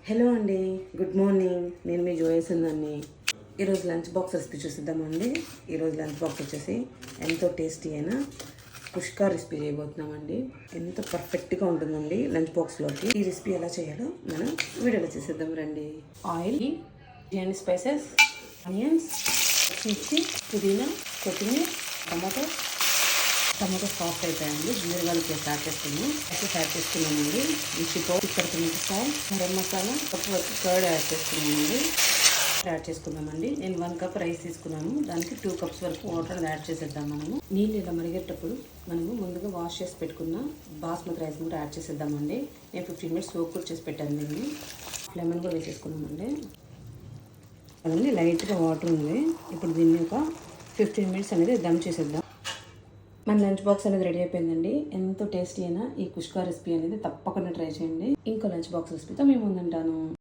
Hello అండి, good morning. నేను మీ జోయసిందాన్ని. ఈరోజు లంచ్ బాక్స్ రెసిపీ చూసిద్దామండి. ఈరోజు లంచ్ బాక్స్ వచ్చేసి ఎంతో టేస్టీ అయిన కుష్కా రెసిపీ చేయబోతున్నామండి. ఎంతో పర్ఫెక్ట్గా ఉంటుందండి లంచ్ బాక్స్లోకి. ఈ రెసిపీ ఎలా చేయాలో మనం వీడియోలో చేసేద్దాం రండి. ఆయిల్, బిర్యానీ స్పైసెస్, ఆనియన్స్, మిర్చి, పుదీనా, కొత్తిమీర, టమాటో సాఫ్ట్ అయిపోయాయండి. జీలకర్ర పేస్ట్ యాడ్ చేసుకున్నాం. యాడ్ చేసుకున్నామండి. మిర్చి పౌడర్, ఇక్కడ మిరపకాయ, గరం మసాలా, కప్పు వరకు కర్డ్ యాడ్ చేసుకున్నామండి. యాడ్ చేసుకున్నామండి. నేను 1 కప్ రైస్ తీసుకున్నాను. దానికి 2 కప్స్ వరకు వాటర్ యాడ్ చేసేద్దాం. నీళ్ళు ఇలా మరిగేటప్పుడు మనము ముందుగా వాష్ చేసి పెట్టుకున్న బాస్మతి రైస్ కూడా యాడ్ చేసేద్దామండి. నేను 15 మినిట్స్ సోక్ కూడా చేసి పెట్టాను. దీన్ని లెమన్ కూడా వేసేసుకున్నామండి. అదండి లైట్గా వాటర్ ఉంది. ఇప్పుడు దీన్ని ఒక 15 మినిట్స్ అనేది దమ్ చేసేద్దాం. మన లంచ్ బాక్స్ అనేది రెడీ అయిపోయిందండి. ఎంతో టేస్టీ అయినా ఈ కుష్కా రెసిపీ అనేది తప్పకుండా ట్రై చేయండి. ఇంకో లంచ్ బాక్స్ రెసిపీతో మేము ముందుంటాను.